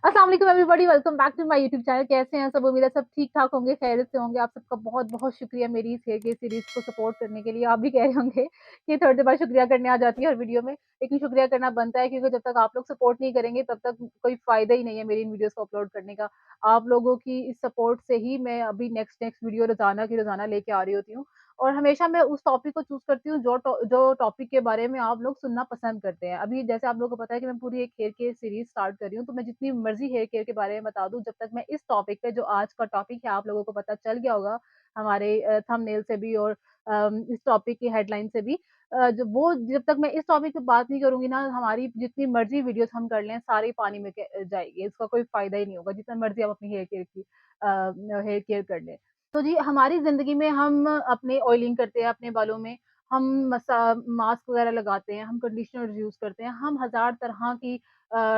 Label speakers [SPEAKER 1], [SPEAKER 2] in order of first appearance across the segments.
[SPEAKER 1] अस्सलाम वालेकुम everybody, welcome back to my YouTube channel. कैसे हैं सब? उम्मीद है सब ठीक-ठाक होंगे, खैरियत से होंगे। आप सबका बहुत-बहुत शुक्रिया मेरी इस हेयर केयर सीरीज़ को सपोर्ट करने के लिए। आप भी कह रहे होंगे कि थोड़ी देर बाद शुक्रिया करने आ जाती है हर वीडियो में, लेकिन शुक्रिया करना बनता है क्योंकि जब तक आप लोग सपोर्ट नहीं करेंगे तब तक कोई फ़ायदा ही नहीं है मेरी इन वीडियोज़ को अपलोड करने का। आप लोगों की इस सपोर्ट से ही मैं अभी नेक्स्ट नेक्स्ट वीडियो रोज़ाना की रोज़ाना लेके आ रही होती हूँ। और हमेशा मैं उस टॉपिक को चूज़ करती हूँ जो टॉपिक के बारे में आप लोग सुनना पसंद करते हैं। अभी जैसे आप लोगों को पता है कि मैं पूरी एक हेयर केयर सीरीज़ स्टार्ट कर रही हूँ, तो मैं जितनी मर्ज़ी हेयर केयर के बारे में बता दूँ, जब तक मैं इस टॉपिक पे जो आज का टॉपिक है आप लोगों को पता चल गया होगा हमारे थंबनेल से भी और इस टॉपिक की हेडलाइन से भी जब तक मैं इस टॉपिक पे बात नहीं करूँगी ना, हमारी जितनी मर्ज़ी वीडियोज़ हम कर लें, सारी पानी में जाएगी। इसका कोई फ़ायदा ही नहीं होगा, जितना मर्ज़ी आप अपनी हेयर केयर कर लें। तो जी, हमारी ज़िंदगी में हम अपने ऑयलिंग करते हैं अपने बालों में, हम मास्क वग़ैरह लगाते हैं, हम कंडीशनर्स यूज़ करते हैं, हम हज़ार तरह की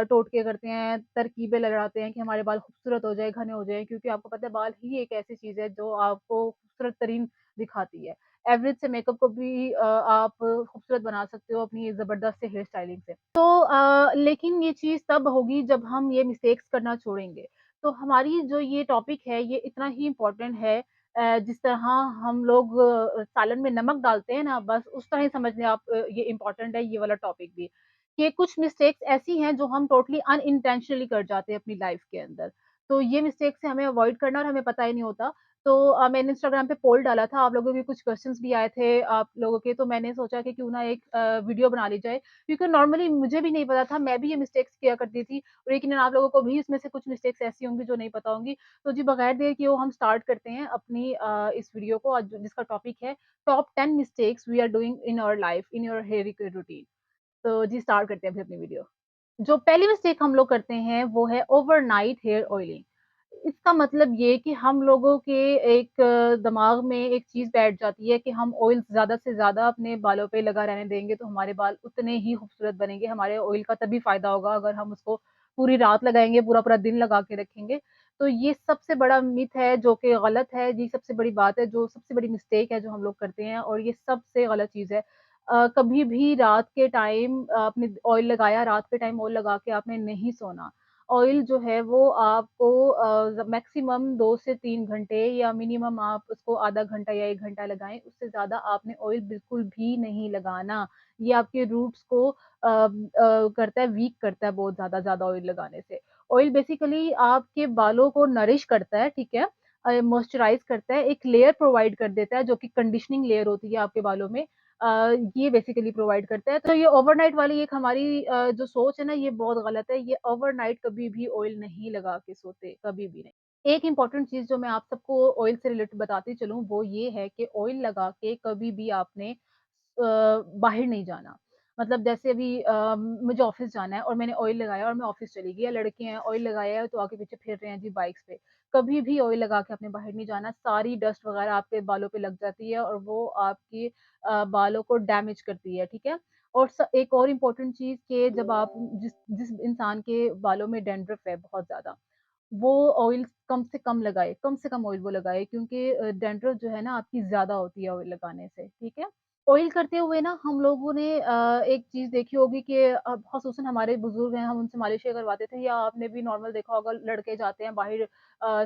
[SPEAKER 1] टोटके करते हैं, तरकीबें लगाते हैं कि हमारे बाल खूबसूरत हो जाएँ, घने हो जाएँ क्योंकि आपको पता है बाल ही एक ऐसी चीज़ है जो आपको खूबसूरत तरीन दिखाती है। एवरेज से मेकअप को भी आप खूबसूरत बना सकते हो अपनी ज़बरदस्त से हेयर स्टाइलिंग से। तो लेकिन ये चीज़ तब होगी जब हम ये मिस्टेक्स करना छोड़ेंगे। तो हमारी जो ये टॉपिक है ये इतना ही इम्पोर्टेंट है जिस तरह हम लोग सालन में नमक डालते हैं ना बस उस तरह ही समझ लें आप ये इम्पोर्टेंट है ये वाला टॉपिक भी। कि कुछ मिस्टेक्स ऐसी हैं जो हम टोटली अनइंटेंशनली कर जाते हैं अपनी लाइफ़ के अंदर। तो ये मिस्टेक्स से हमें अवॉइड करना और हमें पता ही नहीं होता। तो मैंने इंस्टाग्राम पे पोल डाला था, आप लोगों के कुछ क्वेश्चन्स भी आए थे आप लोगों के, तो मैंने सोचा कि क्यों ना एक वीडियो बना ली जाए। क्योंकि नॉर्मली मुझे भी नहीं पता था, मैं भी ये मिस्टेक्स किया करती थी। लेकिन आप लोगों को भी इसमें से कुछ मिस्टेक्स ऐसी होंगी जो नहीं पता होंगी। तो जी बगैर देर किए हम स्टार्ट करते हैं अपनी इस वीडियो को आज जिसका टॉपिक है top 10 mistakes we are doing in our life in your hair care routine. तो जी स्टार्ट करते हैं अभी अपनी वीडियो। जो पहली मिस्टेक हम लोग करते हैं वो है ओवरनाइट हेयर ऑयलिंग। इसका मतलब ये कि हम लोगों के एक दिमाग में एक चीज़ बैठ जाती है कि हम ऑयल ज़्यादा से ज़्यादा अपने बालों पे लगा रहने देंगे तो हमारे बाल उतने ही खूबसूरत बनेंगे। हमारे ऑयल का तभी फ़ायदा होगा अगर हम उसको पूरी रात लगाएँगे, पूरा-पूरा दिन लगा के रखेंगे। तो ये सबसे बड़ा मिथ है जो कि गलत है, ये सबसे बड़ी बात है, जो सबसे बड़ी मिस्टेक है जो हम लोग करते हैं और ये सबसे गलत चीज़ है। कभी भी रात के टाइम आपने ऑयल लगाया, रात के टाइम ऑयल लगा के आपने नहीं सोना। ऑयल जो है वो आपको मैक्सिमम 2 से 3 घंटे या मिनिमम आप उसको आधा घंटा या 1 घंटा लगाएँ, उससे ज़्यादा आपने ऑयल बिल्कुल भी नहीं लगाना। ये आपके रूट्स को करता है वीक करता है बहुत ज़्यादा ऑयल लगाने से। ऑयल बेसिकली आपके बालों को नरिश करता है, ठीक है? मॉइस्चराइज़ करता है, एक लेयर प्रोवाइड कर देता है जो कि कंडीशनिंग लेयर होती है आपके बालों में। ये बेसिकली प्रोवाइड करता है। तो ये ओवरनाइट वाली एक हमारी जो सोच है ना ये बहुत गलत है। ये ओवरनाइट कभी भी ऑयल नहीं लगा के सोते, कभी भी नहीं। एक इम्पोर्टेंट चीज़ जो मैं आप सबको ऑयल से रिलेटेड बताती चलूँ वो ये है कि ऑयल लगा के कभी भी आपने बाहर नहीं जाना। मतलब जैसे अभी मुझे ऑफ़िस जाना है और मैंने ऑयल लगाया और मैं ऑफ़िस चली गई या लड़के हैं ऑयल लगाया है तो आगे पीछे फिर रहे हैं जी बाइक्स पे। कभी भी ऑयल लगा के आपने बाहर नहीं जाना, सारी डस्ट वग़ैरह आपके बालों पे लग जाती है और वो आपकी बालों को डैमेज करती है, ठीक है? और एक और इम्पोर्टेंट चीज़ कि जब आप जिस जिस इंसान के बालों में डैंड्रफ है बहुत ज़्यादा, वो ऑयल कम से कम लगाए, कम से कम ऑयल वो लगाए क्योंकि डैंड्रफ जो है ना आपकी ज़्यादा होती है ऑयल लगाने से, ठीक है? ऑयल करते हुए ना हम लोगों ने एक चीज़ देखी होगी कि ख़ुसूसन हमारे बुज़ुर्ग हैं, हम उनसे मालिशें करवाते थे या आपने भी नॉर्मल देखा होगा लड़के जाते हैं बाहर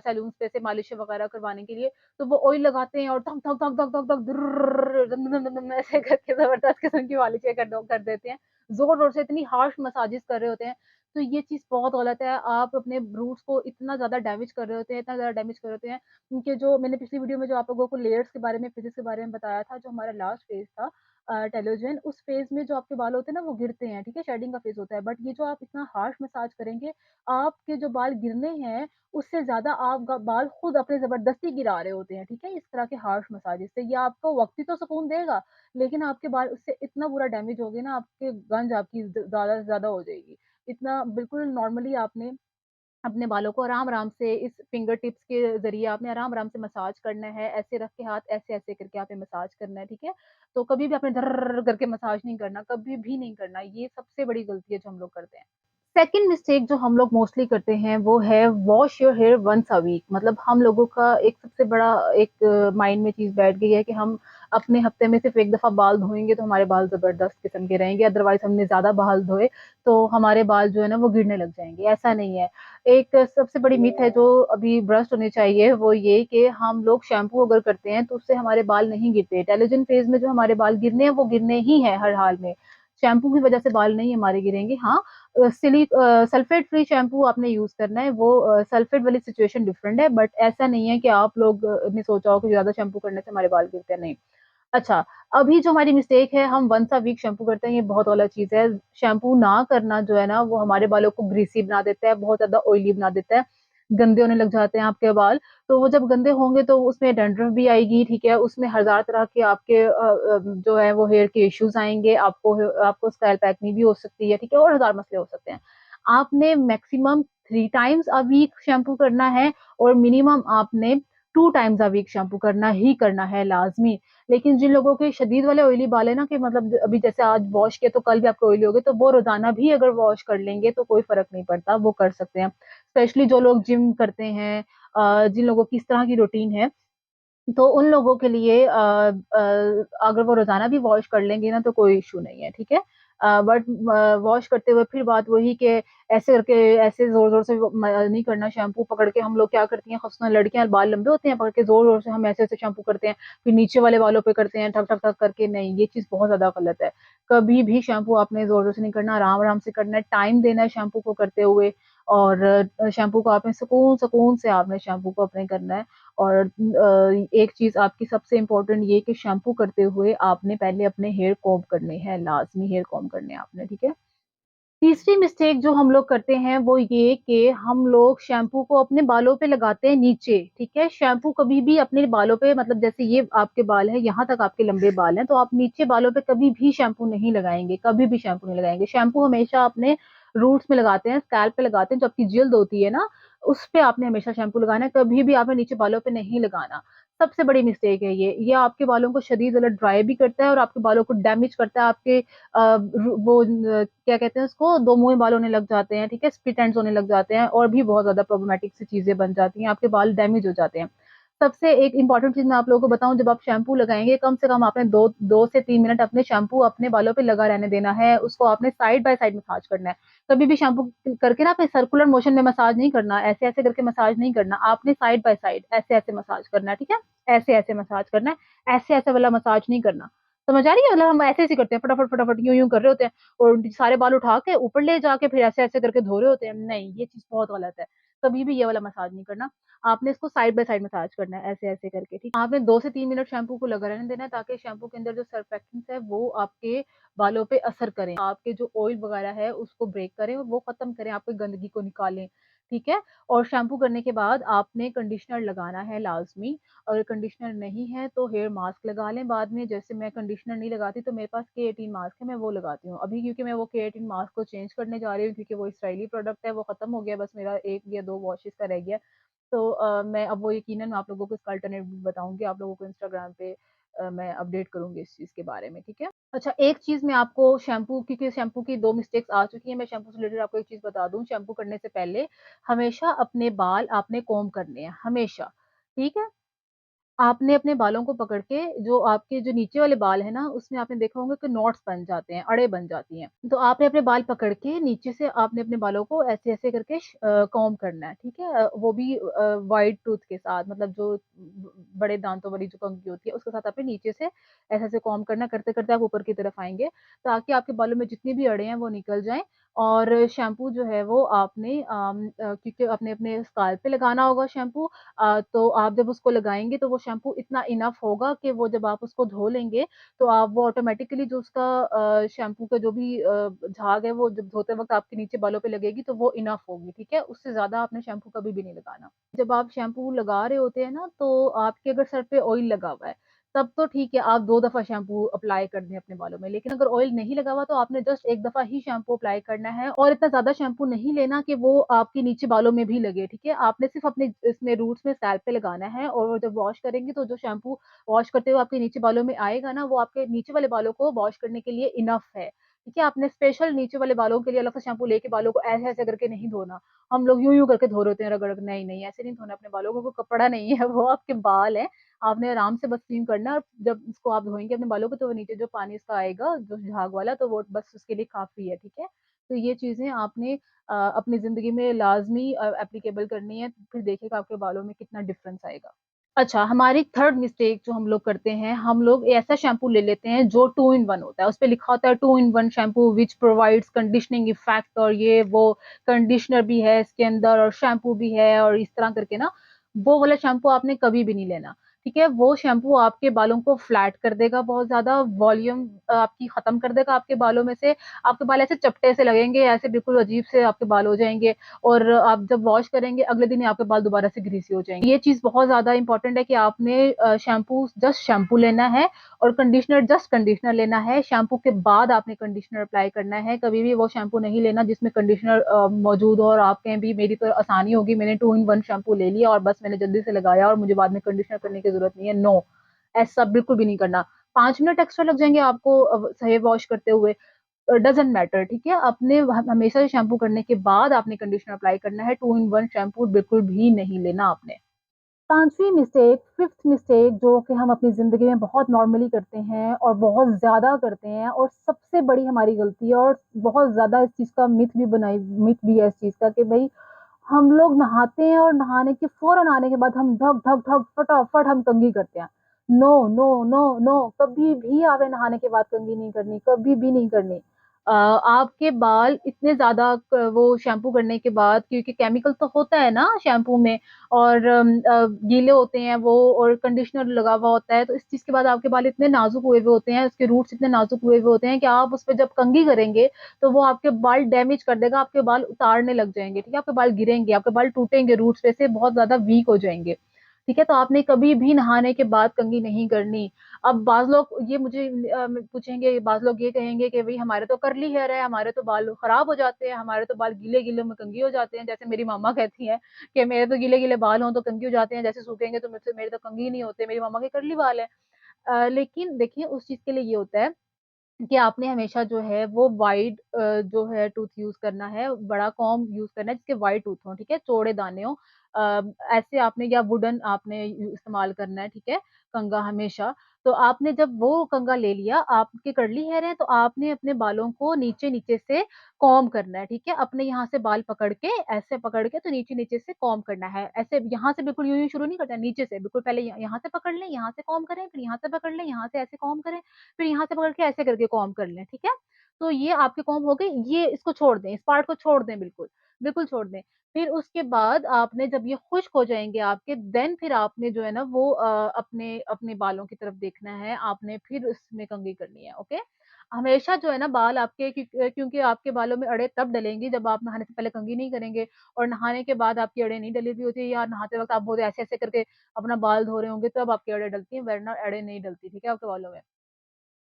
[SPEAKER 1] सैलून्स पे से मालिशें वग़ैरह करवाने के लिए, तो वो ऑयल लगाते हैं और धक, धक, धक, धक, धक, धक दुर्रर्रर्र दम दम दम दम ऐसे करके ज़बरदस्त किस्म की मालिशें कर देते हैं। ज़ोर-ज़ोर से इतनी हार्श मसाजेज़ कर रहे होते हैं, तो ये चीज़ बहुत गलत है। आप अपने रूट्स को इतना ज़्यादा डैमेज कर रहे होते हैं, इतना ज़्यादा डैमेज कर रहे होते हैं, उनके जो मैंने पिछली वीडियो में जो आप लोगों को लेयर्स के बारे में, फिज़िक्स के बारे में बताया था, जो हमारा लास्ट फेज़ था टेलोजेन, उस फेज़ में जो आपके बाल होते हैं ना, वो गिरते हैं, ठीक है? शेडिंग का फेज़ होता है, बट ये जो आप इतना हार्श मसाज करेंगे, आपके जो बाल गिरने हैं, उससे ज़्यादा आप बाल खुद अपने ज़बरदस्ती गिरा रहे होते हैं, ठीक है? इस तरह के हार्श मसाजेज़ से। ये आपको वक़्ती तो सुकून देगा, लेकिन आपके बाल उससे इतना बुरा डैमेज होगे ना, आपके गंज आपकी ज़्यादा से ज़्यादा हो जाएगी। इतना बिल्कुल नॉर्मली आपने अपने बालों को आराम-आराम से इस फिंगर टिप्स के ज़रिए आपने आराम-आराम से मसाज करना है, ऐसे रख के हाथ ऐसे-ऐसे करके आपने मसाज करना है, ठीक है? तो कभी भी आपने धर्रर्र करके मसाज नहीं करना, कभी भी नहीं करना, ये सबसे बड़ी गलती है जो हम लोग करते हैं। सेकंड मिस्टेक जो हम लोग मोस्टली करते हैं वो है wash your hair once a week. मतलब हम लोगों का एक सबसे बड़ा एक माइंड में चीज़ बैठ गई है कि हम अपने हफ्ते में सिर्फ़ 1 दफ़ा बाल धोएँगे तो हमारे बाल ज़बरदस्त किस्म के रहेंगे, अदरवाइज़ हमने ज़्यादा बाल धोए तो हमारे बाल जो है ना वो गिरने लग जाएँगे, ऐसा नहीं है। एक सबसे बड़ी मिथ है जो अभी ब्रस्ट होनी चाहिए वो ये कि हम लोग शैम्पू अगर करते हैं तो उससे हमारे बाल नहीं गिरते। टेलोजन फ़ेज़ में जो हमारे बाल गिरने हैं वो गिरने ही हैं हर हाल में। शैम्पू की वज़ह से बाल नहीं हमारे गिरेंगे। हाँ, सल्फ़ेट फ्री शैम्पू आपने यूज़ करना है, वो सल्फ़ेट वाली सिचुएशन डिफरेंट है, बट ऐसा नहीं है कि आप लोग ने सोचा हो कि ज़्यादा शैम्पू करने से हमारे बाल गिरते हैं, नहीं। अच्छा, अभी जो हमारी मिस्टेक है हम वन्स अ वीक शैम्पू करते हैं, ये बहुत गलत चीज़ है। शैम्पू ना करना जो है ना, वो हमारे बालों को ग्रीसी बना देता है, बहुत ज़्यादा ऑयली बना देता है, गंदे होने लग जाते हैं आपके बाल। तो वो जब गंदे होंगे तो उसमें डैंड्रफ भी आएगी, ठीक है? उसमें हज़ार तरह के आपके जो है वो हेयर के इश्यूज़ आएँगे, आपको स्कैल्प एक्ने भी हो सकती है, ठीक है? और हज़ार मसले हो सकते हैं। आपने maximum 3 times a week shampoo करना है और मिनिमम आपने 2 टाइम्स अ वीक शैम्पू करना ही करना है लाज़मी। लेकिन जिन लोगों के शदीद वाले ऑयली बाल है ना कि मतलब अभी जैसे आज वॉश किया तो कल भी आपके ऑयली हो गए, तो वो रोज़ाना भी अगर वॉश कर लेंगे तो कोई फ़र्क नहीं पड़ता, वो कर सकते हैं। स्पेशली जो लोग जिम करते हैं जिन लोगों की इस तरह की रूटीन है तो उन लोगों के लिए अगर वो रोज़ाना भी वॉश कर लेंगे ना तो कोई इश्यू नहीं है, ठीक है? बट वॉश करते हुए फिर बात वही कि ऐसे करके ऐसे ज़ोर-ज़ोर से वो नहीं करना शैम्पू पकड़ के हम लोग क्या करती हैं ख़ासतौर लड़कियाँ बाल लंबे होते हैं, पकड़ के ज़ोर-ज़ोर से हम ऐसे-ऐसे शैम्पू करते हैं, फिर नीचे वाले बालों पे करते हैं ठक, ठक, ठक करके, नहीं, ये चीज़ बहुत ज़्यादा गलत है। कभी भी शैम्पू आपने ज़ोर-ज़ोर से नहीं करना, आराम-आराम से करना है, टाइम देना है शैम्पू को करते हुए और शैम्पू को आपने सुकून-सुकून से आपने शैम्पू को अपने करना है। और एक चीज़ आपकी सबसे इम्पोर्टेंट ये कि शैम्पू करते हुए आपने पहले अपने हेयर कोम्ब करने हैं, लाज़मी हेयर कोम्ब करने हैं आपने, ठीक है? तीसरी मिस्टेक जो हम लोग करते हैं वो ये कि हम लोग शैम्पू को अपने बालों पे लगाते हैं नीचे, ठीक है? शैम्पू कभी भी अपने बालों पे मतलब जैसे ये आपके बाल हैं, यहाँ तक आपके लंबे बाल हैं, तो आप नीचे बालों पे कभी भी शैम्पू नहीं लगाएँगे, कभी भी शैम्पू नहीं लगाएँगे। शैम्पू हमेशा अपने रूट्स में लगाते हैं, स्कैल्प पे लगाते हैं, जो आपकी जिल्द होती है ना, उस पे आपने हमेशा शैम्पू लगाना है, कभी भी आपने नीचे बालों पे नहीं लगाना। सबसे बड़ी मिस्टेक है ये आपके बालों को शदीद वाला ड्राई भी करता है और आपके बालों को डैमेज करता है, आपके वो क्या कहते हैं उसको, 2 मुँहे बाल होने लग जाते हैं, ठीक है? स्प्लिट एंड्स होने लग जाते हैं और भी बहुत ज़्यादा प्रॉब्लमैटिक सी चीज़ें बन जाती हैं, आपके बाल डैमेज हो जाते हैं। सबसे एक इम्पोर्टेंट चीज़ मैं आप लोगों को बताऊँ, जब आप शैम्पू लगाएँगे कम से कम आपने 2 से 3 मिनट अपने शैम्पू अपने बालों पे लगा रहने देना है, उसको आपने साइड बाय साइड मसाज करना है। कभी भी शैम्पू करके ना आपने सर्कुलर मोशन में मसाज नहीं करना, ऐसे-ऐसे करके मसाज नहीं करना, आपने साइड बाय साइड ऐसे-ऐसे मसाज करना है, ठीक है? ऐसे-ऐसे मसाज करना है, ऐसे-ऐसे वाला मसाज नहीं करना। समझ आ रही है? मतलब हम ऐसे-ऐसे करते हैं, फटाफट, फटाफट, यूँ-यूँ कर रहे होते हैं और सारे बाल उठा के ऊपर ले जाके फिर ऐसे-ऐसे करके धो रहे होते हैं। नहीं, ये चीज़ बहुत गलत है। कभी भी ये वाला मसाज नहीं करना। आपने इसको साइड बाय साइड मसाज करना है, ऐसे-ऐसे करके, ठीक है? आपने 2 से 3 मिनट शैम्पू को लगा रहने देना है ताकि शैम्पू के अंदर जो सर्फैक्टेंट्स है वो आपके बालों पे असर करें। आपके जो ऑयल वगैरह है उसको ब्रेक करें और वो ख़त्म करें, आपकी गंदगी को निकालें, ठीक है? और शैम्पू करने के बाद आपने कंडीशनर लगाना है लाज़मी। अगर कंडीशनर नहीं है तो हेयर मास्क लगा लें बाद में। जैसे मैं कंडीशनर नहीं लगाती तो मेरे पास K18 मास्क है, मैं वो लगाती हूँ। अभी क्योंकि मैं वो K18 मास्क को चेंज करने जा रही हूँ क्योंकि वो इसराइली प्रोडक्ट है, वो ख़त्म हो गया, बस मेरा 1 या 2 वॉशेज़ का रह गया है। तो मैं अब वो यकीनन आप लोगों को इसका अल्टरनेट भी बताऊँगी, आप लोगों को इंस्टाग्राम पे मैं अपडेट करूँगी इस चीज़ के बारे में, ठीक है? अच्छा, एक चीज़ मैं आपको शैम्पू, क्योंकि शैम्पू की 2 मिस्टेक्स आ चुकी हैं, मैं शैम्पू से रिलेटेड आपको एक चीज़ बता दूँ, शैम्पू करने से पहले हमेशा अपने बाल आपने कोम्ब करने हैं, हमेशा, ठीक है? आपने अपने बालों को पकड़ के जो आपके जो नीचे वाले बाल हैं ना, उसमें आपने देखा होगा कि नॉट्स बन जाते हैं, अड़े बन जाती हैं। तो आपने अपने बाल पकड़ के नीचे से आपने अपने बालों को ऐसे-ऐसे करके कॉम्ब करना है, ठीक है? वो भी व्हाइट टूथ के साथ, मतलब जो बड़े दाँतों वाली जो कंघी होती है, उसके साथ आपने नीचे से ऐसे-ऐसे कॉम्ब करना है, करते-करते आप ऊपर की तरफ आएँगे, ताकि आपके बालों में जितने भी अड़े हैं, वो निकल जाएँ और शैम्पू जो है वो आपने क्योंकि आपने अपने स्काल्प पे लगाना होगा शैम्पू, तो आप जब उसको लगाएँगे तो वो शैम्पू इतना इनफ होगा कि वो जब आप उसको धो लेंगे, तो आप वो ऑटोमैटिकली जो उसका शैम्पू का जो भी झाग है वो जब धोते वक़्त आपके नीचे बालों पे लगेगी तो वो इनफ होगी, ठीक है? उससे ज़्यादा आपने शैम्पू कभी भी नहीं लगाना। जब आप शैम्पू लगा रहे होते हैं ना, तो आपके अगर सर पे ऑयल लगा हुआ है, तब तो ठीक है, आप 2 दफ़ा शैम्पू अप्लाई कर दें अपने बालों में, लेकिन अगर ऑयल नहीं लगा हुआ तो आपने जस्ट 1 दफ़ा ही शैम्पू अप्लाई करना है और इतना ज़्यादा शैम्पू नहीं लेना कि वो आपके नीचे बालों में भी लगे, ठीक है? आपने सिर्फ़ अपने इसमें रूट्स में स्कैल्प पे लगाना है और वो जब वॉश करेंगे तो जो शैम्पू वॉश करते हुए आपके नीचे बालों में आएगा ना, वो आपके नीचे वाले बालों को वॉश करने के लिए इनफ है। ठीक है? आपने स्पेशल नीचे वाले बालों के लिए अलग से शैम्पू लेके बालों को ऐसे-ऐसे करके नहीं धोना। हम लोग यूँ-यूँ करके धो रहे होते हैं रगड़ के, नहीं-नहीं ऐसे नहीं धोना अपने बालों को, वो कपड़ा नहीं है, वो आपके बाल हैं। आपने आराम से बस क्लीन करना है और जब इसको आप धोएँगे अपने बालों को तो वो नीचे जो पानी इसका आएगा, जो झाग वाला तो वो बस उसके लिए काफ़ी है, ठीक है? तो ये चीज़ें आपने अपनी ज़िंदगी में लाज़मी एप्लीकेबल करनी है, फिर देखिएगा आपके बालों में कितना डिफ़रेंस आएगा। अच्छा, हमारी थर्ड मिस्टेक जो हम लोग करते हैं, हम लोग ऐसा शैम्पू ले लेते हैं जो 2 इन 1 होता है। उसपे लिखा होता है 2 इन 1 shampoo which provides conditioning effect और ये वो कंडीशनर भी है इसके अंदर और शैम्पू भी है और इस तरह करके ना, वो वाला शैम्पू आपने कभी भी नहीं लेना, ठीक है? वो शैम्पू आपके बालों को फ्लैट कर देगा बहुत ज़्यादा, वॉल्यूम आपकी खत्म कर देगा आपके बालों में से, आपके बाल ऐसे चपटे से लगेंगे, ऐसे बिल्कुल अजीब से आपके बाल हो जाएँगे और आप जब वॉश करेंगे अगले दिन ही आपके बाल दोबारा से ग्रीसी हो जाएँगे। ये चीज़ बहुत ज़्यादा इम्पोर्टेंट है कि आपने शैम्पू जस्ट शैम्पू लेना है और कंडीशनर जस्ट कंडीशनर लेना है। शैम्पू के बाद आपने कंडीशनर अप्लाई करना है। कभी भी वो शैम्पू नहीं लेना जिसमें कंडीशनर मौजूद हो और आप कहें भी मेरी तो आसानी होगी, मैंने 2 इन 1 शैम्पू ले लिया और बस मैंने जल्दी से लगाया और मुझे बाद में कंडीशनर करने की ज़रूरत नहीं है। नो, ऐसा बिल्कुल भी नहीं करना। 5 मिनट एक्स्ट्रा लग जाएँगे आपको हेयर वॉश करते हुए। डज़न्ट मैटर ठीक है? आपने हमेशा शैम्पू करने के बाद आपने कंडीशनर अप्लाई करना है, 2 इन 1 शैम्पू बिल्कुल भी नहीं लेना आपने। 5वीं मिस्टेक, 5th मिस्टेक जो कि हम अपनी ज़िंदगी में बहुत नॉर्मली करते हैं और बहुत ज़्यादा करते हैं और सबसे बड़ी हमारी गलती है और बहुत ज़्यादा इस चीज़ का मिथ भी है इस चीज़ का कि भई हम लोग नहाते हैं और नहाने के फ़ौरन आने के बाद हम धक, धक, धक फटाफट हम कंघी करते हैं। नो, नो, नो, नो कभी भी आपने नहाने के बाद कंघी नहीं करनी, कभी भी नहीं करनी। आपके बाल इतने ज़्यादा वो शैम्पू करने के बाद क्योंकि केमिकल तो होता है ना शैम्पू में और गीले होते हैं वो और कंडीशनर लगा हुआ होता है, तो इस चीज़ के बाद आपके बाल इतने नाज़ुक हुए हुए होते हैं, उसके रूट्स इतने नाज़ुक हुए हुए होते हैं कि आप उसपे जब कंघी करेंगे, तो वो आपके बाल डैमेज कर देगा, आपके बाल उतारने लग जाएँगे, ठीक है? आपके बाल गिरेंगे, आपके बाल टूटेंगे रूट्स में से बहुत ज़्यादा वीक हो जाएँगे, ठीक है? तो आपने कभी भी नहाने के बाद कंघी नहीं करनी। अब बाज़ लोग ये मुझे पूछेंगे, बाज़ लोग ये कहेंगे कि भई हमारे तो कर्ली हेयर है, हमारे तो बाल खराब हो जाते हैं, हमारे तो बाल गीले-गीले में कंघी हो जाते हैं, जैसे मेरी मम्मा कहती हैं कि मेरे तो गीले-गीले बाल हों तो कंघी हो जाते हैं, जैसे सूखेंगे तो मुझसे मेरे तो कंघी नहीं होते, मेरी मम्मा के कर्ली बाल हैं। लेकिन देखिए उस चीज़ के लिए ये होता है कि आपने हमेशा जो है वो वाइड जो है टूथ यूज़ करना है, बड़ा कॉम्ब यूज़ करना है जिसके वाइड टूथ हों, ठीक है? चौड़े दाने हों। ऐसे आपने या वुडन आपने इस्तेमाल करना है, ठीक है? कंघा हमेशा। तो आपने जब वो कंघा ले लिया, आपके कर्ली हेयर हैं तो आपने अपने बालों को नीचे-नीचे से कॉम्ब करना है, ठीक है? अपने यहाँ से बाल पकड़ के, ऐसे पकड़ के तो नीचे-नीचे से कॉम्ब करना है। ऐसे यहाँ से बिल्कुल यूँ-यूँ शुरू नहीं करना है, नीचे से बिल्कुल पहले यहाँ से पकड़ लें, यहाँ से कॉम्ब करें, फिर यहाँ से पकड़ लें, यहाँ से ऐसे कॉम्ब करें, फिर यहाँ से पकड़ के ऐसे करके कॉम्ब कर लें, ठीक है? तो ये आपके कॉम्ब हो गए, ये इसको छोड़ दें, इस पार्ट को छोड़ दें बिल्कुल, बिल्कुल छोड़ दें। फिर उसके बाद आपने जब ये खुश्क हो जाएँगे आपके देन फिर आपने जो है ना वो अपने अपने बालों की तरफ देखना है, आपने फिर उसमें कंघी करनी है, ओके? हमेशा जो है ना बाल आपके क्योंकि आपके बालों में अड़े तब डलेंगी जब आप नहाने से पहले कंघी नहीं करेंगे और नहाने के बाद आपकी अड़े नहीं डली हुई होती है या नहाते वक़्त आप बहुत ऐसे-ऐसे करके अपना बाल धो रहे होंगे तब आपकी अड़े डलती हैं, वरना अड़े नहीं डलती, ठीक है, आपके बालों में।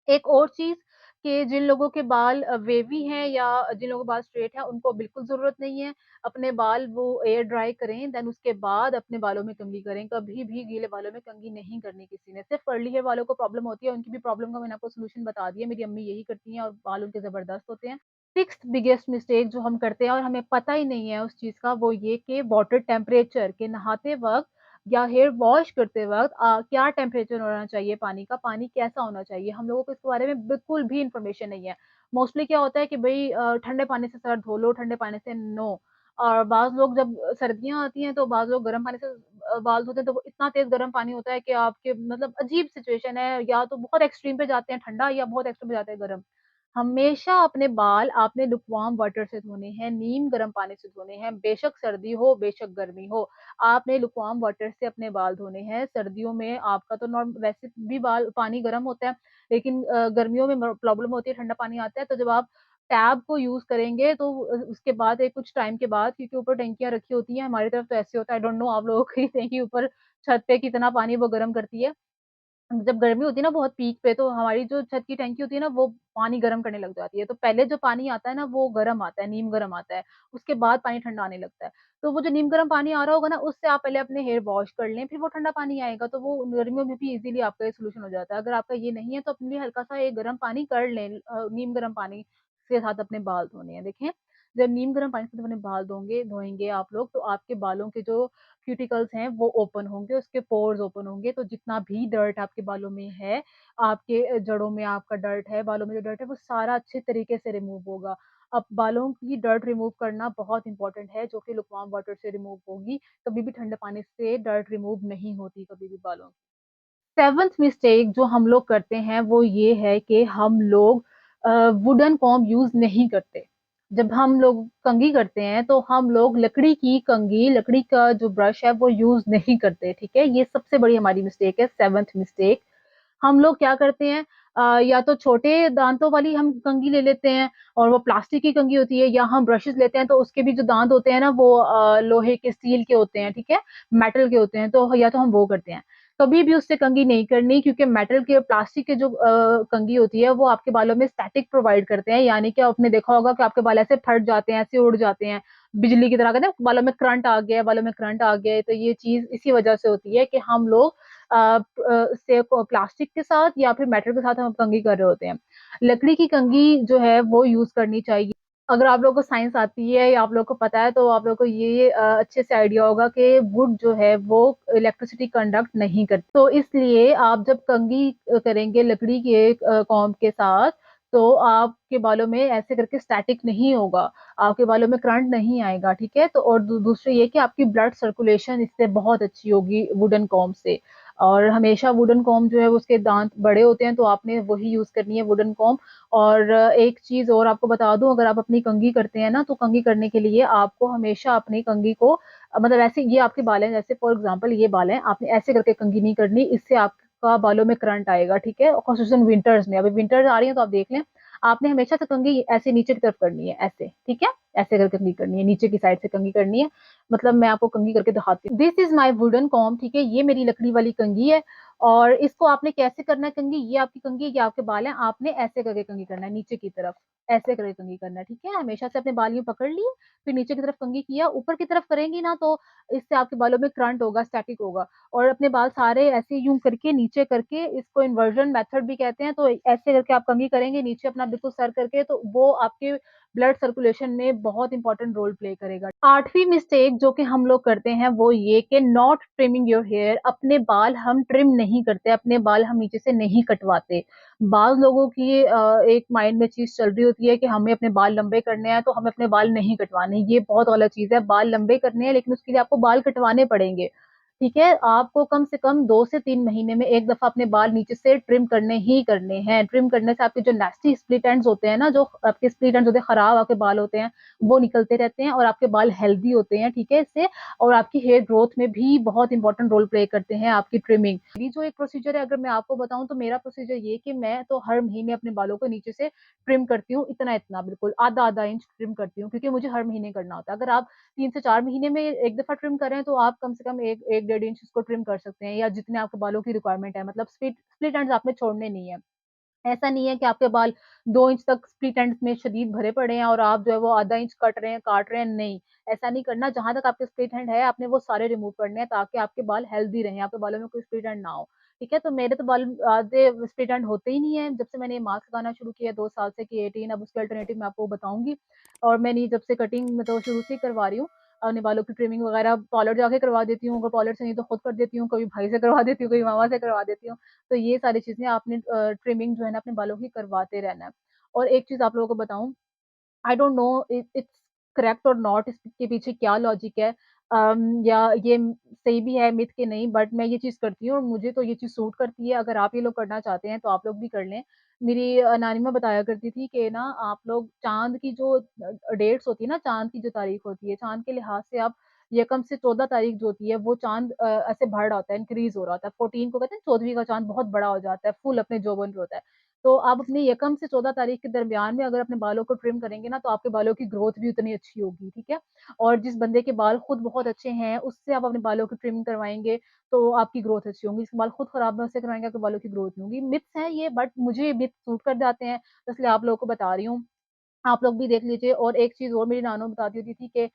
[SPEAKER 1] एक और चीज़ कि जिन लोगों के बाल वेवी हैं या जिन लोगों के बाल स्ट्रेट हैं, उनको बिल्कुल ज़रूरत नहीं है। अपने बाल वो एयर ड्राई करें, देन उसके बाद अपने बालों में कंघी करें। कभी भी गीले बालों में कंघी नहीं करनी किसी ने। सिर्फ़ कर्ली हेयर वालों को प्रॉब्लम होती है, उनकी भी प्रॉब्लम का मैंने आपको सॉल्यूशन बता दिया। मेरी अम्मी यही करती हैं और बाल उनके ज़बरदस्त होते हैं। 6th बिगेस्ट मिस्टेक जो हम करते हैं और हमें पता ही नहीं है उस चीज़ का, वो ये कि वाटर टेम्परेचर के नहाते वक़्त या हेयर वॉश करते वक़्त क्या टेम्परेचर होना चाहिए पानी का, पानी कैसा होना चाहिए? हम लोगों को इसके बारे में बिल्कुल भी इन्फॉर्मेशन नहीं है। मोस्टली क्या होता है कि भई ठंडे पानी से सर धो लो, ठंडे पानी से नो। और बाज़ लोग जब सर्दियाँ आती हैं तो बाज़ लोग गर्म पानी से बाल धोते हैं तो वो इतना तेज़ गर्म पानी होता है कि आपके मतलब अजीब सिचुएशन है, या तो बहुत एक्सट्रीम पे जाते हैं ठंडा या बहुत एक्सट्रीम पे जाते हैं गरम। हमेशा अपने बाल आपने लुकवार्म वाटर से धोने हैं, नीम गर्म पानी से धोने हैं, बेशक सर्दी हो, बेशक गर्मी हो। आपने लुकवार्म वाटर से अपने बाल धोने हैं। सर्दियों में आपका तो वैसे भी बाल पानी गर्म होता है, लेकिन गर्मियों में म प्रॉब्लम होती है, ठंडा पानी आता है, तो जब आप टैब को यूज़ करेंगे तो उसके बाद एक कुछ टाइम के बाद क्योंकि ऊपर टंकियाँ रखी होती हैं, हमारी तरफ तो ऐसे होता है, आई डोंट नो आप लोगों की टंकी ऊपर छत पे कितना पानी वो गर्म करती है। जब गर्मी होती है ना बहुत पीक पे तो हमारी जो छत की टंकी होती है ना वो पानी गरम करने लग जाती है। तो पहले जो पानी आता है ना वो गरम आता है, नीम गरम आता है। उसके बाद पानी ठंडा आने लगता है। तो वो जो नीम गरम पानी आ रहा होगा ना उससे आप पहले अपने हेयर वॉश कर लें, फिर वो ठंडा पानी आएगा तो वो गर्मियों में भी इज़िली आपका ये सॉल्यूशन हो जाता है। अगर आपका ये नहीं है तो अपने लिए हल्का-सा एक गरम पानी कर लें नीम गरम पानी उसके साथ अपने बाल धोने हैं। देखें, जब नीम गर्म पानी से अपने बाल धोएँगे आप लोग, तो आपके बालों के जो क्यूटिकल्स हैं वो ओपन होंगे, उसके पोर्स ओपन होंगे, तो जितना भी डर्ट आपके बालों में है, आपके जड़ों में आपका डर्ट है, बालों में जो डर्ट है वो सारा अच्छे तरीके से रिमूव होगा। अब बालों की डर्ट रिमूव करना बहुत इम्पोर्टेंट है, जो कि लुकवार्म वाटर से रिमूव होगी, कभी भी ठंडे पानी से डर्ट रिमूव नहीं होती कभी भी बालों की। 7th मिस्टेक जो हम लोग करते हैं वो ये है कि हम लोग वुडन कॉम्ब यूज़ नहीं करते। जब हम लोग कंघी करते हैं तो हम लोग लकड़ी की कंघी, लकड़ी का जो ब्रश है वो यूज़ नहीं करते, ठीक है? ये सबसे बड़ी हमारी मिस्टेक है, 7th मिस्टेक। हम लोग क्या करते हैं, या तो छोटे दाँतों वाली हम कंघी ले लेते हैं और वो प्लास्टिक की कंघी होती है, या हम ब्रशेज़ लेते हैं तो उसके भी जो दाँत होते हैं ना वो लोहे के, स्टील के होते हैं, ठीक है? मेटल के होते हैं, तो या तो हम वो करते हैं। कभी भी उससे कंघी नहीं करनी, क्योंकि मेटल के और प्लास्टिक के जो कंघी होती है वो आपके बालों में स्टैटिक प्रोवाइड करते हैं, यानी कि आपने देखा होगा कि आपके बाल ऐसे फट जाते हैं, ऐसे उड़ जाते हैं, बिजली की तरह, कहते हैं बालों में करंट आ गया है, बालों में करंट आ गया है, तो ये चीज़ इसी वजह से होती है कि हम लोग से को प्लास्टिक के साथ या फिर मेटल के साथ हम कंघी कर रहे होते हैं। लकड़ी की कंघी जो है वो यूज़ करनी चाहिए। अगर आप लोगों को साइंस आती है या आप लोगों को पता है तो आप लोगों को ये अच्छे से आइडिया होगा कि वुड जो है वो इलेक्ट्रिसिटी कंडक्ट नहीं करती। तो इसलिए आप जब कंघी करेंगे लकड़ी के कॉम्ब के साथ, तो आपके बालों में ऐसे करके स्टैटिक नहीं होगा, आपके बालों में करंट नहीं आएगा, ठीक है? तो और दूसरी ये कि आपकी ब्लड सर्कुलेशन इससे बहुत अच्छी होगी वुडन कॉम्ब से। और हमेशा वुडन कॉम्ब जो है उसके दाँत बड़े होते हैं, तो आपने वही यूज़ करनी है वुडन कॉम्ब। और एक चीज़ और आपको बता दूँ, अगर आप अपनी कंघी करते हैं ना, तो कंघी करने के लिए आपको हमेशा अपनी कंघी को मतलब ऐसे, ये आपके बाल हैं, जैसे फॉर एग्ज़ाम्पल ये बाल हैं, आपने ऐसे करके कंघी नहीं करनी, इससे आपका बालों में करंट आएगा, ठीक है? और ख़ासतौन विंटर्स में, अभी विंटर्स आ रही हैं तो आप देख लें, आपने हमेशा से कंघी ऐसे नीचे की तरफ करनी है, ऐसे, ठीक है? ऐसे करके कंघी करनी है, नीचे की साइड से कंघी करनी है। मतलब मैं आपको कंघी करके दिखाती हूँ। This is my wooden comb, ठीक है? ये मेरी लकड़ी वाली कंघी है और इसको आपने कैसे करना है कंघी, ये आपकी कंघी है, ये आपके बाल हैं, आपने ऐसे करके कंघी करना है नीचे की तरफ, ऐसे करके कंघी करना है, ठीक है? हमेशा से अपने बाल यूँ पकड़ लिए, फिर नीचे की तरफ कंघी किया, ऊपर की तरफ करेंगी ना तो इससे आपके बालों में करंट होगा, स्टैटिक होगा और अपने बाल सारे ऐसे यूँ करके नीचे करके, इसको इन्वर्जन मेथड भी कहते हैं, तो ऐसे करके आप कंघी करेंगे नीचे अपना बिल्कुल सर करके, तो वो आपके ब्लड सर्कुलेशन में बहुत इंपॉर्टेंट रोल प्ले करेगा। 8वीं मिस्टेक जो कि हम लोग करते हैं वो ये कि नॉट ट्रिमिंग योर हेयर, अपने बाल हम ट्रिम नहीं करते, अपने बाल हम नीचे से नहीं कटवाते। बाज़ लोगों की एक माइंड में चीज़ चल रही होती है कि हमें अपने बाल लंबे करने हैं तो हमें अपने बाल नहीं कटवाने, ये बहुत गलत चीज़ है। बाल लंबे करने हैं लेकिन उसके लिए आपको बाल कटवाने पड़ेंगे, ठीक है? आपको कम से कम 2 से 3 महीने में एक दफ़ा अपने बाल नीचे से ट्रिम करने ही करने हैं। ट्रिम करने से आपके जो नेस्टी स्प्लिट एंड्स होते हैं ना, जो आपके स्प्लिट एंड्स होते हैं, खराब आपके बाल होते हैं, वो निकलते रहते हैं और आपके बाल हेल्दी होते हैं, ठीक है? इससे और आपकी हेयर ग्रोथ में भी बहुत इंपॉर्टेंट रोल प्ले करते हैं आपकी ट्रिमिंग। मेरी जो एक प्रोसीजर है, अगर मैं आपको बताऊँ तो मेरा प्रोसीजर ये है कि मैं तो हर महीने अपने बालों को नीचे से ट्रिम करती हूँ, इतना-इतना बिल्कुल आधा-आधा इंच ट्रिम करती हूँ, क्योंकि मुझे हर महीने करना होता है। अगर आप 3 से 4 महीने में एक दफ़ा ट्रिम कर रहे हैं, तो आप कम से कम 1 डेढ़ इंच इसको ट्रिम कर सकते हैं या जितने आपके बालों की रिक्वायरमेंट है, मतलब स्प्लिट स्प्लिट एंड्स आपने छोड़ने नहीं है। ऐसा नहीं है कि आपके बाल 2 इंच तक स्प्लिट एंड्स में शदीद भरे पड़े हैं और आप जो है वो आधा इंच कट रहे हैं, काट रहे हैं, नहीं, ऐसा नहीं करना। जहाँ तक आपके स्प्लिट एंड है, आपने वो सारे रिमूव करने हैं ताकि आपके बाल हेल्दी रहें, आपके बालों में कोई स्प्लिट एंड ना हो, ठीक है? तो मेरे तो बाल आधे स्प्लिट एंड होते ही नहीं है, जब से मैंने ये मास्क लगाना शुरू किया 2 साल से कि 18, अब उसके अल्टरनेटिव मैं आपको बताऊँगी और मैंने ये जब से कटिंग मैं तो शुरू से ही करवा रही हूँ। अपने बालों की ट्रिमिंग वगैरह पार्लर जाके करवा देती हूँ, अगर पार्लर से नहीं तो खुद कर देती हूँ, कभी भाई से करवा देती हूँ, कभी मामा से करवा देती हूँ। तो ये सारी चीज़ें आपने ट्रिमिंग जो है ना अपने बालों की करवाते रहना है। और एक चीज़ आप लोगों को बताऊँ, I don't know it's correct और नॉट, इसके पीछे क्या लॉजिक है, या ये सही भी है मिथ के नहीं, बट मैं ये चीज़ करती हूँ और मुझे तो ये चीज़ सूट करती है। अगर आप ये लोग करना चाहते हैं तो आप लोग भी कर लें। मेरी नानी माँ बताया करती थी कि ना आप लोग चाँद की जो डेट्स होती है ना, चाँद की जो तारीख होती है, चाँद के लिहाज़ से आप यकम से 14 तारीख जो होती है वो चाँद ऐसे बढ़ रहा होता है, इंक्रीज़ हो रहा होता है। 14 को कहते हैं 14वीं का चाँद बहुत बड़ा हो जाता है, फुल अपने यौवन पे होता है। तो आप अपनी यकम से 14 तारीख के दरमियान में अगर अपने बालों को ट्रिम करेंगे ना, तो आपके बालों की ग्रोथ भी उतनी अच्छी होगी, ठीक है? और जिस बंदे के बाल खुद बहुत अच्छे हैं, उससे आप अपने बालों की ट्रिमिंग करवाएँगे, तो आपकी ग्रोथ अच्छी होंगी। जिसके बाल खुद खराब है, उससे करवाएँगे, आपके बालों की ग्रोथ नहीं होगी। मिथ्स हैं ये, बट मुझे ये मिथ्स सूट कर जाते हैं, तो इसलिए आप लोगों को बता रही हूँ। आप लोग भी देख लीजिए। और एक चीज़ और मेरी नानो बताती होती थी कि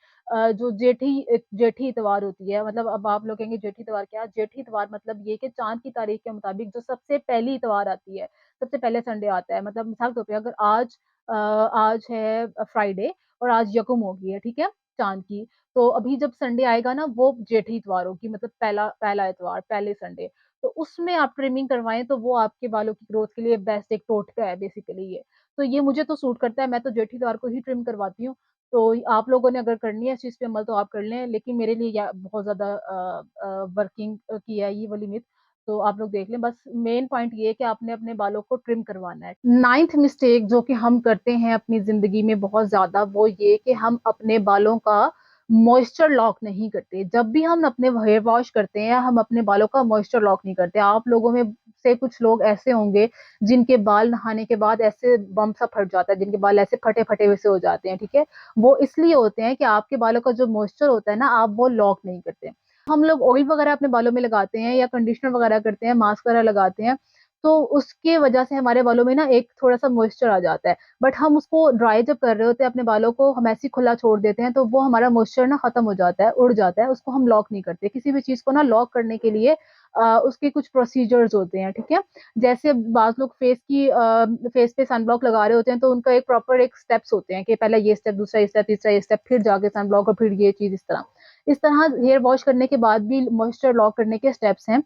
[SPEAKER 1] जो जेठी इतवार होती है, मतलब अब आप लोग कहेंगे जेठी इतवार क्या? जेठी इतवार मतलब ये कि चाँद की तारीख के मुताबिक जो सबसे पहली इतवार आती है, सबसे पहले संडे आता है, मतलब मिसाल के तौर पे अगर आज आज है फ्राइडे और आज यकम हो गई है, ठीक है? चाँद की। तो अभी जब संडे आएगा ना वो जेठ इतवार होगी, मतलब पहला पहला इतवार, पहले संडे। तो उसमें आप ट्रिमिंग करवाएँ तो वो आपके बालों की ग्रोथ के लिए बेस्ट एक टोटका है बेसिकली ये। तो ये मुझे तो सूट करता है, मैं तो जेठ इतवार को ही ट्रिम करवाती हूँ। तो आप लोगों ने अगर करनी है इस चीज़ पे अमल तो आप कर लें, लेकिन मेरे लिए या बहुत ज़्यादा वर्किंग की है ये वाली मिथ। तो आप लोग देख लें, बस मेन पॉइंट ये है कि आपने अपने बालों को ट्रिम करवाना है। 9th मिस्टेक जो कि हम करते हैं अपनी ज़िंदगी में बहुत ज़्यादा, वो ये कि हम अपने बालों का मॉइस्चर लॉक नहीं करते। जब भी हम अपने हेयर वॉश करते हैं, हम अपने बालों का मॉइस्चर लॉक नहीं करते। आप लोगों में से कुछ लोग ऐसे होंगे, जिनके बाल नहाने के बाद ऐसे बम सा फट जाता है, जिनके बाल ऐसे फटे-फटे वैसे हो जाते हैं, ठीक है? वो इसलिए होते हैं कि आपके बालों का जो मॉइस्चर होता है ना, आप वो लॉक नहीं करते। हम लोग ऑयल वगैरह अपने बालों में लगाते हैं या कंडीशनर वगैरह करते हैं, मास्क वगैरह लगाते हैं, तो उसके वजह से हमारे बालों में ना एक थोड़ा-सा मॉइस्चर आ जाता है। बट हम उसको ड्राई जब कर रहे होते हैं अपने बालों को, हम ऐसे ही खुला छोड़ देते हैं, तो वो हमारा मॉइस्चर ना खत्म हो जाता है, उड़ जाता है, उसको हम लॉक नहीं करते। किसी भी चीज़ को ना लॉक करने के लिए उसके कुछ प्रोसीजर्स होते हैं, ठीक है? जैसे बाज़ लोग फेस पे सनब्लॉक लगा रहे होते हैं, तो उनका एक प्रॉपर एक स्टेप्स होते हैं कि पहले ये स्टेप, दूसरा ये स्टेप, तीसरा ये स्टेप, फिर जाके सनब्लॉक और फिर ये चीज़ इस तरह। इस तरह हेयर वॉश करने के बाद भी मॉइस्चर लॉक करने के स्टेप्स हैं।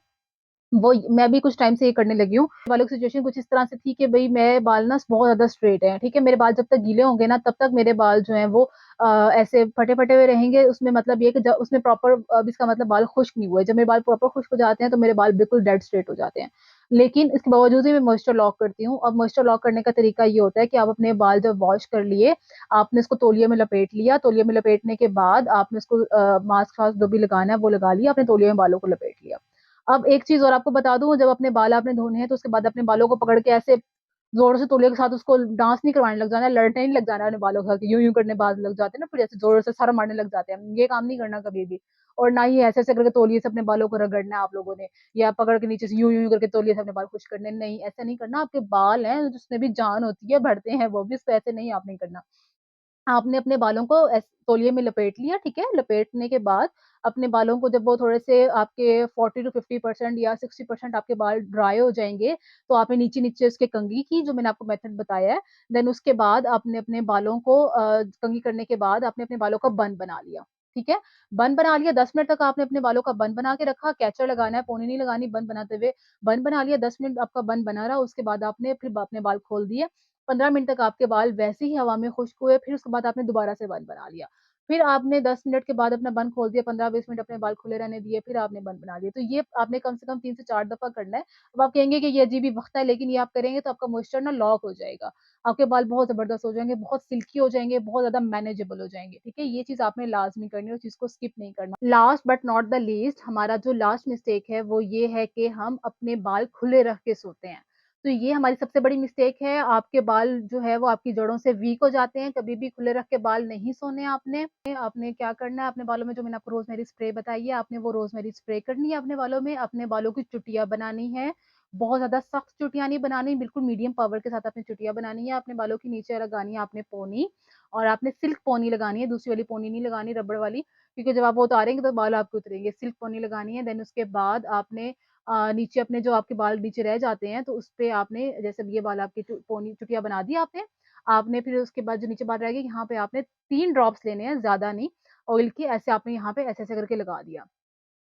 [SPEAKER 1] वो मैं भी कुछ टाइम से ये करने लगी हूँ। बालों की सिचुएशन कुछ इस तरह से थी कि भई मेरे बाल ना बहुत ज़्यादा स्ट्रेट हैं, ठीक है? मेरे बाल जब तक गीले होंगे ना तब तक मेरे बाल जो हैं वो ऐसे फटे-फटे हुए रहेंगे। उसमें मतलब ये है कि ज उसमें प्रॉपर इसका मतलब बाल खुश्क नहीं हुए। जब मेरे बाल प्रॉपर खुश्क हो जाते हैं तो मेरे बाल बिल्कुल डेड स्ट्रेट हो जाते हैं। लेकिन इसके बावजूद भी मैं मॉइस्चर लॉक करती हूँ। अब मॉइस्चर लॉक करने का तरीका ये होता है कि आप अपने बाल जब वॉश कर लिए, आपने इसको तौलिए में लपेट लिया। तौलिए में लपेटने के बाद आपने उसको मास्क-वास्क जो भी लगाना है वो लगा लिया, अपने तौलिए में बालों को लपेट लिया। अब एक चीज़ और आपको बता दूँ, जब अपने बाल आपने धोने हैं तो उसके बाद अपने बालों को पकड़ के ऐसे ज़ोर से तौलिए के साथ उसको डांस नहीं करवाने लग जाना, लड़ने नहीं लग जाना अपने बालों के साथ, यूँ-यूँ करने बाल लग जाते हैं ना, फिर ऐसे ज़ोर से सर मारने लग जाते हैं। ये काम नहीं करना कभी भी। और ना ही ऐसे-ऐसे करके तौलिए से अपने बालों को रगड़ना है आप लोगों ने, या पकड़ के नीचे से यूँ-यूँ करके तौलिए से अपने बाल खुश करने, नहीं, ऐसा नहीं करना। आपके बाल हैं, जिसमें भी जान होती है, बढ़ते हैं वो भी, इसको ऐसे नहीं आपने करना। आपने अपने बालों को तौलिए में लपेट लिया, ठीक है? लपेटने के बाद अपने बालों को जब वो थोड़े से आपके 40 टू 50% या 60% आपके बाल ड्राई हो जाएँगे, तो आपने नीचे-नीचे उसके कंघी की, जो मैंने आपको मेथड बताया है। देन उसके बाद आपने अपने बालों को कंघी करने के बाद आपने अपने बालों का बन बना लिया, ठीक है? बन बना लिया, 10 मिनट तक आपने अपने बालों का बन बना के रखा, कैचर लगाना है, पोनी नहीं लगानी बन बनाते हुए। बन बना लिया, 10 मिनट आपका बन बना रहा, उसके बाद आपने फिर अपने बाल खोल दिए। 15 मिनट तक आपके बाल वैसे ही हवा में खुश्क हुए, फिर उसके बाद आपने दोबारा से बन बना लिया। फिर आपने 10 मिनट के बाद अपना बन खोल दिया, 15-20 मिनट अपने बाल खुले रहने दिए, फिर आपने बन बना लिया। तो ये आपने कम से कम 3 से 4 दफ़ा करना है। अब आप कहेंगे कि ये अजीब ही वक़्त है, लेकिन ये आप करेंगे तो आपका मॉइस्चर ना लॉक हो जाएगा। आपके बाल बहुत ज़बरदस्त हो जाएँगे, बहुत सिल्की हो जाएँगे, बहुत ज़्यादा मैनेजेबल हो जाएँगे, ठीक है? ये चीज़ आपने लाज़मी करनी है, उस चीज़ को स्किप नहीं करना। Last but not the least, हमारा जो लास्ट मिस्टेक है, वो ये है कि हम अपने बाल खुले रख के सोते हैं। तो ये हमारी सबसे बड़ी मिस्टेक है। आपके बाल जो है वो आपकी जड़ों से वीक हो जाते हैं, कभी भी खुले रख के बाल नहीं सोने आपने। आपने क्या करना है अपने बालों में, जो मैंने आपको रोज़मेरी स्प्रे बताई है, आपने वो रोज़मेरी स्प्रे करनी है अपने बालों में, अपने बालों की चुटिया बनानी है। बहुत ज़्यादा सख्त चुटिया नहीं बनानी, बिल्कुल मीडियम पावर के साथ आपने चुटिया बनानी है। अपने बालों के नीचे लगानी है आपने पोनी, और आपने सिल्क पोनी लगानी है, दूसरी वाली पोनी नहीं लगानी रबड़ वाली, क्योंकि जब आप वो उतारेंगे तो बाल आपके उतरेंगे। सिल्क पोनी लगानी है, देन उसके बाद आपने नीचे अपने जो आपके बाल नीचे रह जाते हैं, तो उसपे आपने जैसे अब ये बाल आपकी पोनी चुटिया बना दी आपने, आपने फिर उसके बाद जो नीचे बाल रह गए, यहाँ पे आपने 3 ड्रॉप्स लेने हैं, ज़्यादा नहीं, ऑयल के, ऐसे आपने यहाँ पे ऐसे-ऐसे करके लगा दिया।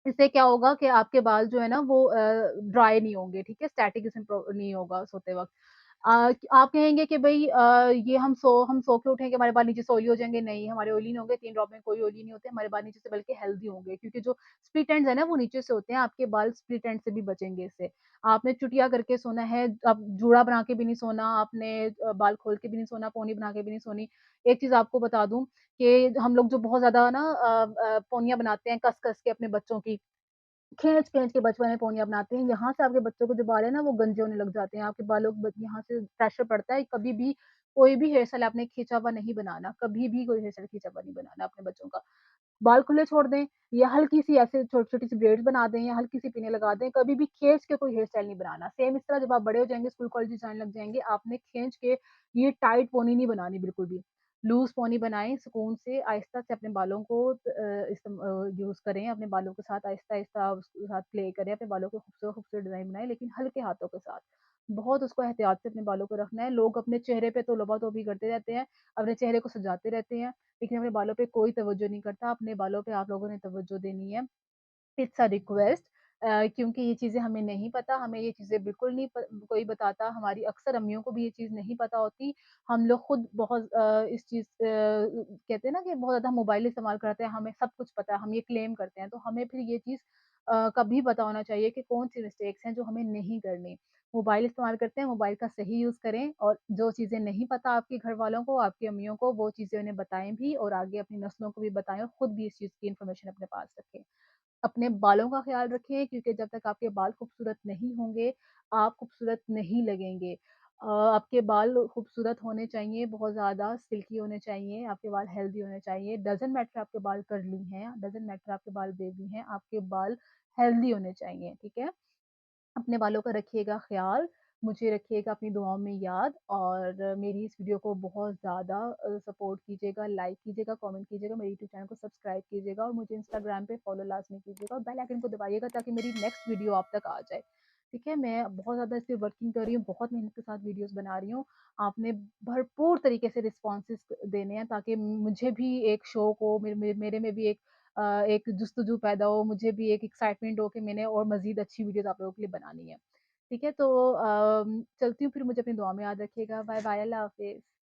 [SPEAKER 1] इससे क्या होगा कि आपके बाल जो है ना वो ड्राई नहीं होंगे, ठीक है? स्टैटिक इसमें नहीं होगा सोते वक़्त। आप कहेंगे कि भई ये हम सो के उठेंगे, हमारे बाल नीचे से ऑयली हो जाएँगे, नहीं, हमारे ऑयली नहीं होंगे, 3 ड्रॉप में कोई ऑयली नहीं होते, हमारे बाल नीचे से बल्कि हेल्दी होंगे, क्योंकि जो स्प्लिट एंड्स है ना वो नीचे से होते हैं, आपके बाल स्प्लिट एंड से भी बचेंगे इससे। आपने चुटिया करके सोना है, अब जूड़ा बना के भी नहीं सोना, आपने बाल खोल के भी नहीं सोना, पोनी बना के भी नहीं सोनी। एक चीज़ आपको बता दूँ कि हम लोग जो बहुत ज़्यादा ना पोनियाँ बनाते हैं कस-कस के अपने बच्चों की, खींच-खींच के बचपन में पोनियाँ बनाते हैं, यहाँ से आपके बच्चों के जो बाल है ना वो गंजे होने लग जाते हैं, आपके बालों ब यहाँ से प्रेशर पड़ता है, कभी भी कोई भी हेयर स्टाइल आपने खींचा हुआ नहीं बनाना, कभी भी कोई हेयर स्टाइल खींचा हुआ नहीं बनाना अपने बच्चों का। बाल खुले छोड़ दें, या हल्की-सी ऐसे छोटी-छोटी सी ब्रेड्स बना दें, या हल्की-सी पिनें लगा दें, कभी भी खींच के कोई हेयर स्टाइल नहीं बनाना। सेम इस तरह जब आप बड़े हो जाएँगे, स्कूल कॉलेज जाने लग जाएँगे, आपने खींच के ये टाइट पोनी नहीं बनानी बिल्कुल भी। लूज़ पोनी बनाएँ, सुकून से, आहिस्ता से अपने बालों को यूज़ करें, अपने बालों के साथ आहिस्ता-आहिस्ता उसके साथ प्ले करें, अपने बालों को खूबसूरत-खूबसूरत डिज़ाइन बनाएँ, लेकिन हल्के हाथों के साथ। बहुत उसको एहतियात से अपने बालों को रखना है। लोग अपने चेहरे पे तो लबा-तोबी करते रहते हैं, अपने चेहरे को सजाते रहते हैं, लेकिन अपने बालों पे कोई तवज्जो नहीं करता। अपने बालों पे आप लोगों ने तवज्जो देनी है। इट्स अ रिक्वेस्ट क्योंकि ये चीज़ें हमें नहीं पता, हमें ये चीज़ें बिल्कुल नहीं प कोई बताता, हमारी अक्सर अम्मियों को भी ये चीज़ नहीं पता होती। हम लोग खुद बहुत इस चीज़ कहते हैं ना कि बहुत ज़्यादा मोबाइल इस्तेमाल करते हैं, हमें सब कुछ पता है, हम ये क्लेम करते हैं, तो हमें फिर ये चीज़ कभी पता होना चाहिए कि कौन-सी मिस्टेक्स हैं जो हमें नहीं करनी। मोबाइल इस्तेमाल करते हैं, मोबाइल का सही यूज़ करें और जो चीज़ें नहीं पता आपके घरवालों को, आपकी अम्मियों को, वो चीज़ें उन्हें बताएँ भी और आगे अपनी नस्लों को भी बताएँ और खुद भी इस चीज़ की इन्फॉर्मेशन अपने पास रखें। अपने बालों का ख़्याल रखें क्योंकि जब तक आपके बाल खूबसूरत नहीं होंगे, आप खूबसूरत नहीं लगेंगे। आपके बाल खूबसूरत होने चाहिए, बहुत ज़्यादा सिल्की होने चाहिए, आपके बाल हेल्दी होने चाहिए। डज़न्ट मैटर आपके बाल कर्ली हैं, डज़न्ट मैटर आपके बाल वेवी हैं, आपके बाल हेल्दी होने चाहिए, ठीक है? अपने बालों का रखिएगा ख़्याल, मुझे रखिएगा अपनी दुआओं में याद और मेरी इस वीडियो को बहुत ज़्यादा सपोर्ट कीजिएगा, लाइक कीजिएगा, कमेंट कीजिएगा, मेरे यूट्यूब चैनल को सब्सक्राइब कीजिएगा और मुझे इंस्टाग्राम पे फॉलो लाज़मी कीजिएगा और बेल आइकन को दबाइएगा ताकि मेरी नेक्स्ट वीडियो आप तक आ जाए। ठीक है? मैं बहुत ज़्यादा इस पे वर्किंग कर रही हूँ, बहुत मेहनत के साथ वीडियोज़ बना रही हूँ। आपने भरपूर तरीके से रिस्पॉन्सेज़ देने हैं ताकि मुझे भी एक शौक हो, मेरे में भी एक जुस्तजू पैदा हो, मुझे भी एक एक्साइटमेंट हो कि मैंने और मज़ीद अच्छी वीडियोज़ आप लोगों के लिए बनानी है। ठीक है? तो चलती हूँ फिर मुझे अपनी दुआ में याद रखिएगा। बाय बाय, अल्लाह हाफ़िज़।